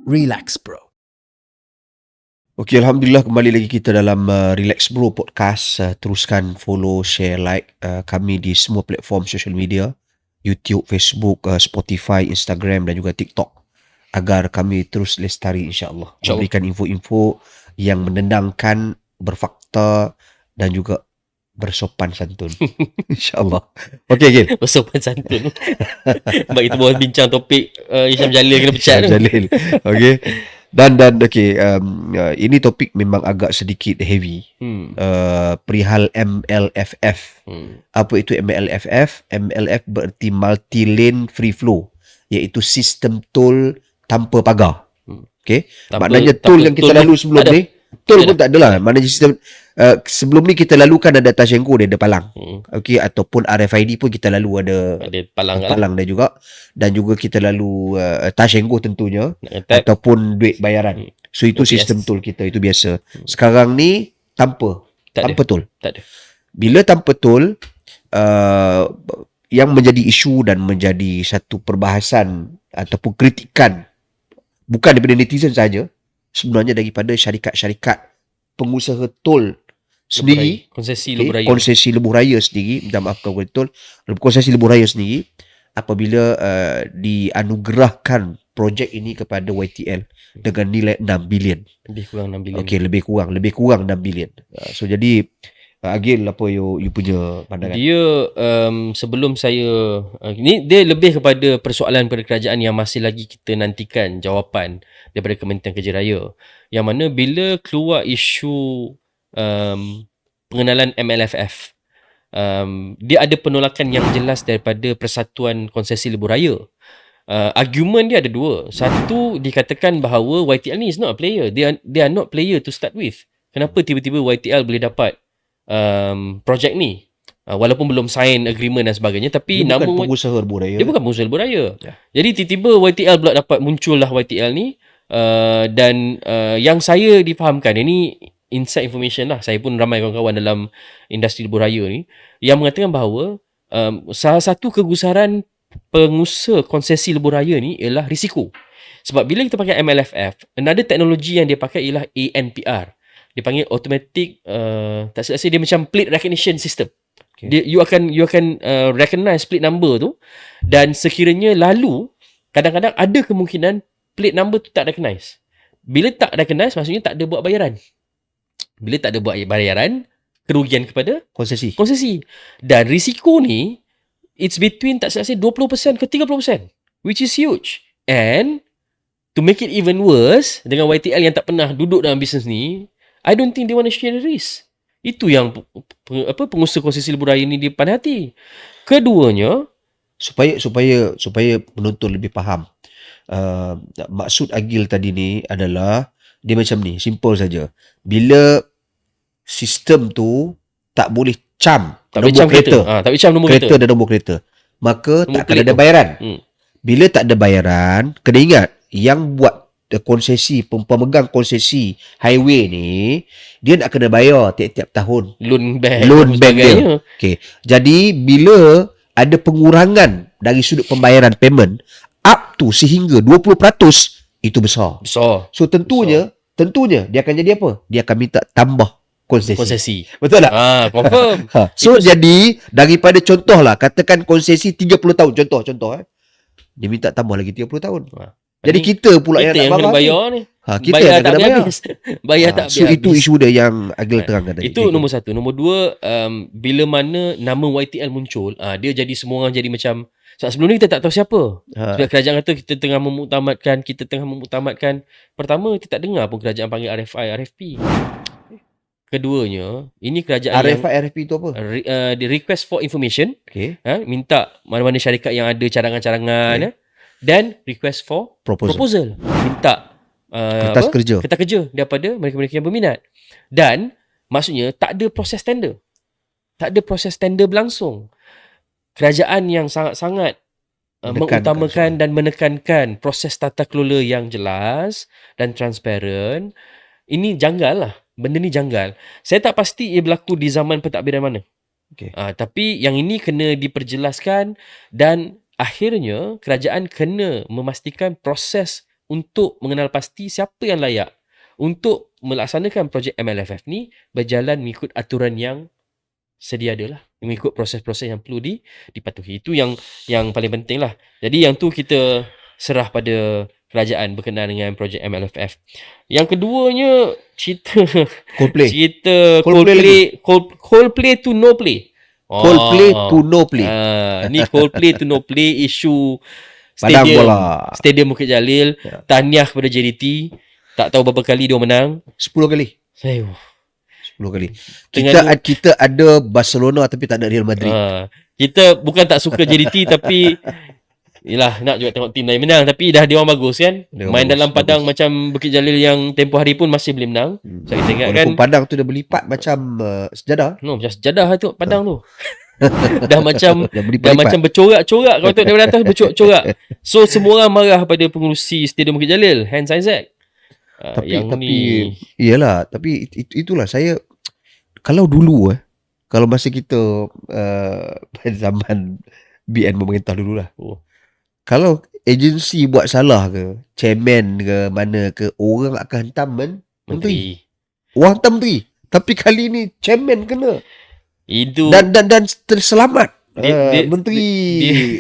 Relax Bro. Okey, Alhamdulillah kembali lagi kita dalam Relax Bro Podcast. Teruskan follow, share, like kami di semua platform social media. YouTube, Facebook, Spotify, Instagram dan juga TikTok. Agar kami terus lestari insyaAllah. Memberikan info-info yang menendangkan, berfakta dan juga bersopan santun. InsyaAllah. Okey, Gil. Bersopan santun. Baik, kita boleh bincang topik Isyam Jalil kena pecat Syam tu. Jalil. Okey. Dan okey, ini topik memang agak sedikit heavy. Perihal MLFF. Apa itu MLFF? MLF bererti multi lane free flow, iaitu sistem tol tanpa pagar. Okey. Maknanya tol yang kita lalu sebelum ni, tol pun tak adalah. Maknanya sistem sebelum ni kita lalu kan ada touch and go, dia ada palang. Okey, ataupun RFID pun kita lalu ada palang dia juga, dan juga kita lalu touch and go tentunya, ataupun duit bayaran. So itu sistem tol kita, itu biasa. Sekarang ni tanpa tol. Tak ada. Bila tanpa tol, yang menjadi isu dan menjadi satu perbahasan ataupun kritikan bukan daripada netizen saja, sebenarnya daripada syarikat-syarikat pengusaha tol sendiri, konsesi lebuh raya sendiri, minta maaf kalau tol, konsesi lebuh raya sendiri, apabila dianugerahkan projek ini kepada YTL dengan nilai 6 bilion. Lebih kurang 6 bilion. Okey, lebih kurang 6 bilion. So jadi Agil, apa you punya pandangan? Dia sebelum saya ni dia lebih kepada persoalan pada kerajaan yang masih lagi kita nantikan jawapan daripada Kementerian Kerja Raya. Yang mana bila keluar isu pengenalan MLFF, dia ada penolakan yang jelas daripada Persatuan Konsesi Lebuh Raya. Argument dia ada dua. Satu, dikatakan bahawa YTL ni is not a player. They are not player to start with. Kenapa tiba-tiba YTL boleh dapat projek ni, walaupun belum sign agreement dan sebagainya, tapi dia bukan pengusaha lebuh raya. Dia bukan pengusaha lebuh raya. Jadi tiba-tiba YTL pula dapat muncullah YTL ni, dan yang saya difahamkan, ini inside information lah, saya pun ramai kawan-kawan dalam industri lebuh raya ni yang mengatakan bahawa salah satu kegusaran pengusaha konsesi lebuh raya ni ialah risiko. Sebab bila kita pakai MLFF, another teknologi yang dia pakai ialah ANPR. Dia panggil automatic, tak silap saya dia macam plate recognition system. Okay. You akan recognize plate number tu, dan sekiranya lalu, kadang-kadang ada kemungkinan plate number tu tak recognize. Bila tak recognize, maksudnya tak ada buat bayaran. Bila tak ada buat bayaran, kerugian kepada konsesi. Dan risiko ni, it's between tak silap saya 20% ke 30%, which is huge. And to make it even worse, dengan YTL yang tak pernah duduk dalam bisnes ni, I don't think they want to share the risk. Itu yang pengusaha konsesi lebuh raya ni dia pandai hati. Keduanya, supaya penonton lebih faham. Maksud Agil tadi ni adalah dia macam ni, simple saja. Bila sistem tu tak boleh cam nombor kereta, tak boleh cam nombor kereta dan nombor kereta, maka tak akan ada bayaran. Bila tak ada bayaran, kena ingat yang buat konsesi, pemegang konsesi highway ni, dia nak kena bayar tiap-tiap tahun loan bank dia. Okay. Jadi bila ada pengurangan dari sudut pembayaran payment up to sehingga 20%, itu besar. So tentunya dia akan jadi apa? Dia akan minta tambah konsesi. Betul tak? Confirm. So jadi daripada contohlah, katakan konsesi 30 tahun, contoh dia minta tambah lagi 30 tahun. Jadi kita pula yang nak kena bayar ni. Kita yang kena bayar. Bayar tak so itu isu dia yang Agil terangkan tadi. Itu nombor satu. Nombor dua, bila mana nama YTL muncul, dia jadi semua orang jadi macam, sebelum ni kita tak tahu siapa. Sebab kerajaan kata kita tengah memuktamadkan. Pertama, kita tak dengar pun kerajaan panggil RFI, RFP. Keduanya, ini kerajaan RFI, RFP itu apa? The request for information. Minta mana-mana syarikat yang ada cadangan-cadangan, dan request for proposal. Minta kertas kerja daripada mereka-mereka yang berminat. Dan maksudnya tak ada proses tender. Tak ada proses tender berlangsung. Kerajaan yang sangat-sangat mengutamakan dan menekankan proses tata kelola yang jelas dan transparent. Ini janggal lah. Benda ni janggal. Saya tak pasti ia berlaku di zaman pentadbiran mana. Tapi yang ini kena diperjelaskan, dan akhirnya kerajaan kena memastikan proses untuk mengenal pasti siapa yang layak untuk melaksanakan projek MLFF ni berjalan mengikut aturan yang sedia ada lah, mengikut proses-proses yang perlu dipatuhi. Itu yang paling penting lah. Jadi yang tu kita serah pada kerajaan berkenaan dengan projek MLFF. Yang keduanya cerita Coldplay. cerita Coldplay to no play. Coldplay to no play. Ni Coldplay to no play, isu Padang bola. Stadium Bukit Jalil, tahniah kepada JDT. Tak tahu berapa kali dia menang. 10 kali. 10 kali. Kita ada Barcelona tapi tak ada Real Madrid. Kita bukan tak suka JDT tapi yelah, nak juga tengok tim lain menang. Tapi dah dia orang bagus kan. Main dalam padang macam Bukit Jalil yang tempoh hari pun masih boleh menang. So kita ingat kan, padang tu dah berlipat macam sejadah. macam sejadah tu padang tu. dah macam bercorak-corak. Kalau tengok daripada atas bercorak-corak. So semua orang marah pada pengurusi Stadium Bukit Jalil, Hans Isaac. Tapi iyalah, tapi itulah saya, kalau dulu kalau masa kita pada zaman BN memerintah dululah. Kalau agensi buat salah ke, chairman ke mana ke, orang akan hantam menteri. Orang hantam menteri. Tapi kali ni chairman kena. Itu dan terselamat. Menteri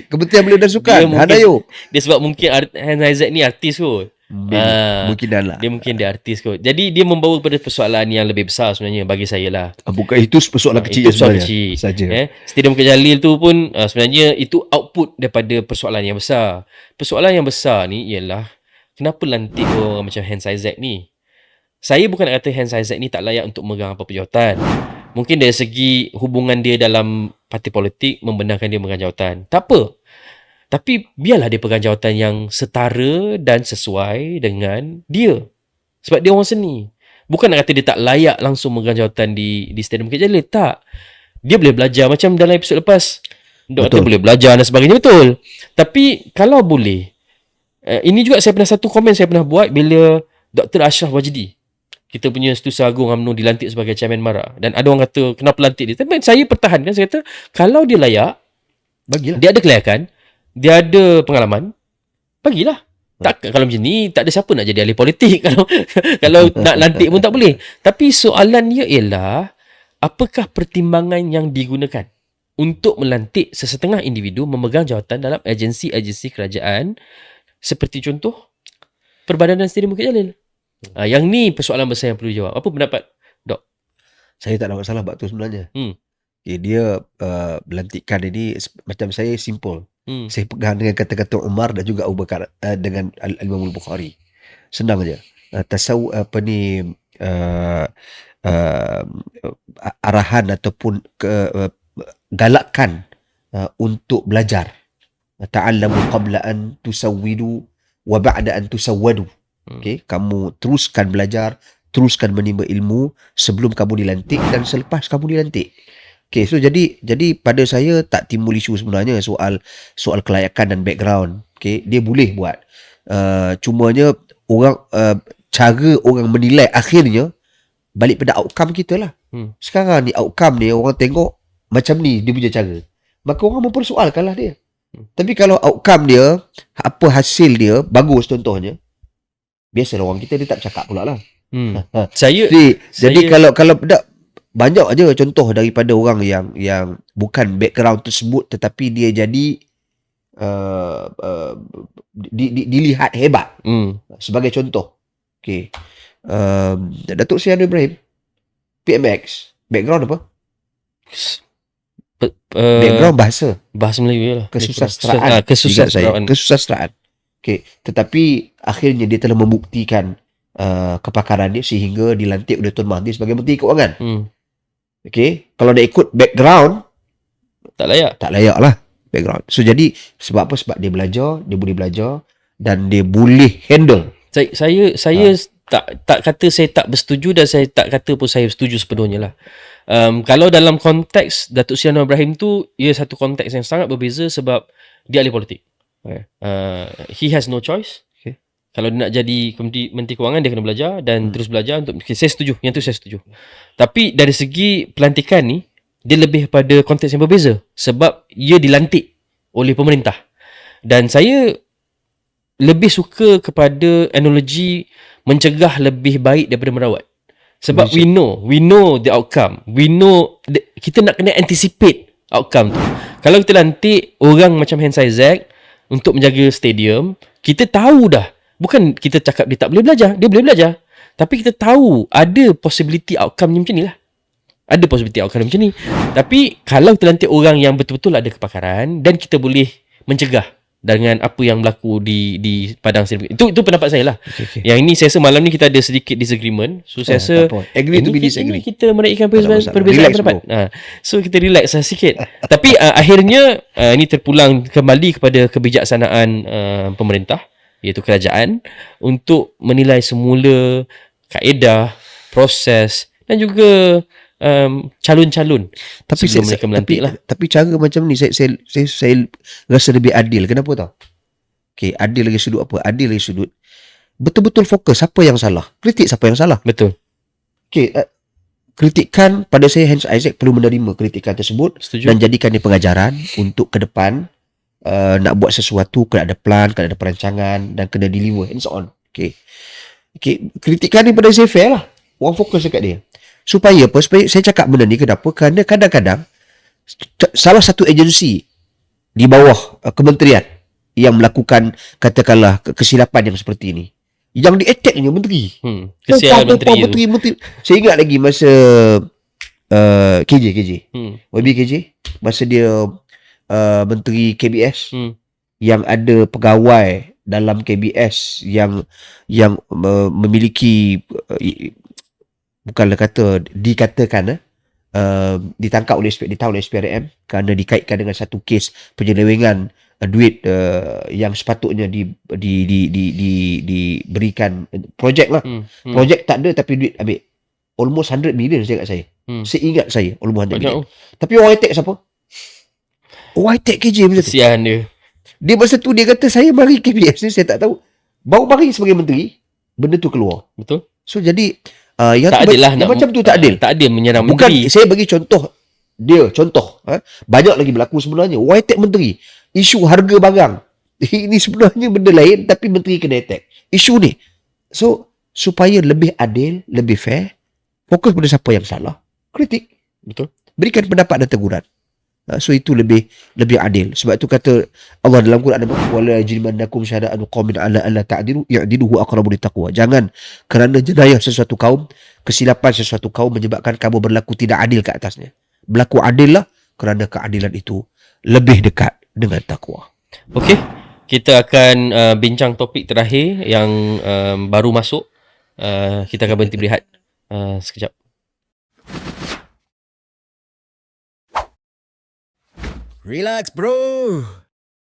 Kementerian Belia dan Sukan, Hanayo. Dia sebab mungkin Hans Isaac ni artis kot. Mungkinan lah. Dia artis kot. Jadi dia membawa kepada persoalan yang lebih besar sebenarnya bagi saya lah. Bukan itu persoalan kecil sebenarnya. Saja. Stadium Bukit Jalil tu pun sebenarnya itu output daripada persoalan yang besar. Persoalan yang besar ni ialah kenapa lantik orang macam Hans Isaac ni? Saya bukan nak kata Hans Isaac ni tak layak untuk memegang apa-apa jawatan. Mungkin dari segi hubungan dia dalam parti politik membenarkan dia memegang jawatan. Tak apa. Tapi biarlah dia pegang jawatan yang setara dan sesuai dengan dia. Sebab dia orang seni. Bukan nak kata dia tak layak langsung memegang jawatan di Stadium Bukit Jalil. Tak. Dia boleh belajar macam dalam episod lepas. Doktor boleh belajar dan sebagainya. Betul. Tapi kalau boleh. Ini juga saya pernah satu komen saya pernah buat bila Dr. Ashraf Wajdi, kita punya Setiausaha Agung UMNO, dilantik sebagai Chairman MARA. Dan ada orang kata kenapa lantik dia. Tapi saya pertahankan. Saya kata kalau dia layak, bagilah. Dia ada kelayakan, dia ada pengalaman, bagilah. Tak, kalau macam ni tak ada siapa nak jadi ahli politik kalau nak lantik pun tak boleh. Tapi soalan dia ialah apakah pertimbangan yang digunakan untuk melantik sesetengah individu memegang jawatan dalam agensi-agensi kerajaan, seperti contoh Perbadanan Stadium Bukit Jalil. Yang ni persoalan besar yang perlu dijawab. Apa pendapat Dok? Saya tak ada masalah buat tu sebenarnya. Dia melantikkan ini macam saya simple. Saya pegang dengan kata-kata Umar dan juga Abu Bakar dengan Al-Imam Al-Bukhari. Senang aja. Arahan ataupun galakkan untuk belajar. Ta'allamu qabla an tusawwidu wa ba'da an tusawwadu. Okay, kamu teruskan belajar, teruskan menimba ilmu sebelum kamu dilantik dan selepas kamu dilantik. Okay, so jadi pada saya tak timbul isu sebenarnya soal kelayakan dan background. Okay, dia boleh buat. Cumanya orang cara orang menilai akhirnya balik pada outcome kita lah. Sekarang ni outcome ni orang tengok macam ni dia punya cara. Maka orang mempersoalkan lah dia. Tapi kalau outcome dia, apa hasil dia bagus contohnya, biasalah orang kita dia tak cakap pula lah. Jadi kalau banyak aja contoh daripada orang yang bukan background tersebut tetapi dia jadi dilihat hebat. Sebagai contoh. Okey. Datuk Seri Anwar Ibrahim, PMX, background apa? Background bahasa Melayu lah. Kesusastraan. Okey, tetapi akhirnya dia telah membuktikan kepakaran dia sehingga dilantik oleh Tun Mahathir sebagai Menteri Keuangan. Okey, kalau nak ikut background tak layak lah background. So jadi sebab apa? Sebab dia boleh belajar dan dia boleh handle. Saya tak kata saya tak bersetuju dan saya tak kata pun saya bersetuju sepenuhnya lah. Kalau dalam konteks Datuk Seri Anwar Ibrahim tu, ia satu konteks yang sangat berbeza sebab dia ahli politik. He has no choice. Kalau dia nak jadi Menteri Kewangan, dia kena belajar dan terus belajar untuk. Saya setuju, yang tu saya setuju. Tapi dari segi pelantikan ni, dia lebih pada konteks yang berbeza sebab ia dilantik oleh pemerintah. Dan saya lebih suka kepada analogi mencegah lebih baik daripada merawat. Sebab we know the outcome. We know kita nak kena anticipate outcome tu. Kalau kita lantik orang macam Hansai Zack untuk menjaga stadium, kita tahu dah. Bukan kita cakap dia tak boleh belajar, dia boleh belajar. Tapi kita tahu ada possibility outcome ni macam ni lah. Ada possibility outcome macam ni. Tapi kalau kita lantik orang yang betul-betul ada kepakaran dan kita boleh mencegah dengan apa yang berlaku di padang stadium. Itu pendapat saya lah. Okay. Yang ini saya rasa malam ni kita ada sedikit disagreement. So saya rasa agree to be disagree. Kita meraihkan Relax, perbezaan pendapat. So kita relax lah sikit. Tapi akhirnya ini terpulang kembali kepada kebijaksanaan pemerintah, iaitu kerajaan, untuk menilai semula kaedah, proses dan juga calon-calon sebelum mereka melantik lah. Tapi cara macam ni saya rasa lebih adil. Kenapa tau? Okay, adil lagi sudut apa? Adil lagi sudut betul-betul fokus siapa yang salah. Kritik siapa yang salah. Betul. Okay, kritikan pada saya, Hans Isaac perlu menerima kritikan tersebut. Setuju. Dan jadikan dia pengajaran untuk ke depan. Nak buat sesuatu kena ada plan, kena ada perancangan dan kena deliver and so on. Okay, kritikan ni pada saya fair lah. Orang fokus dekat dia. Supaya apa? Supaya saya cakap benda ni kenapa? Kerana kadang-kadang salah satu agensi di bawah kementerian yang melakukan katakanlah kesilapan yang seperti ini, yang di-attacknya menteri. Kesian menteri. Saya ingat lagi masa KJ YB KJ, masa dia menteri KBS, yang ada pegawai dalam KBS yang memiliki bukanlah dikatakan ditangkap oleh SPRM kerana dikaitkan dengan satu kes penyelewengan duit yang sepatutnya diberikan projek lah. Projek tak ada tapi duit ambil. Almost 100 million saya ingat saya. Seingat saya almost 100 million. Tapi orang attack siapa? Orang attack KJ macam tu. Kesian dia. Dia masa tu dia kata saya mari KBS ni saya tak tahu. Baru mari sebagai menteri benda tu keluar. Betul. So jadi yang tak tu adil lah macam tu tak adil. Tak adil menyerang Bukan, menteri. saya bagi contoh dia, banyak lagi berlaku sebenarnya. Why attack menteri? Isu harga barang. Ini sebenarnya benda lain tapi menteri kena attack. Isu ni. So supaya lebih adil, lebih fair, fokus pada siapa yang salah, kritik. Betul. Berikan pendapat dan teguran. So itu lebih adil. Sebab itu kata Allah dalam Quran, wala yajrimannakum syana'anu qaumin ala alla ta'dilu i'dilu huwa aqrabu littaqwa. Jangan kerana jenayah sesuatu kaum, kesilapan sesuatu kaum menyebabkan kamu berlaku tidak adil ke atasnya. Berlaku adillah kerana keadilan itu lebih dekat dengan takwa. Okey, kita akan bincang topik terakhir yang baru masuk. Kita akan berhenti berehat sekejap. Relax bro.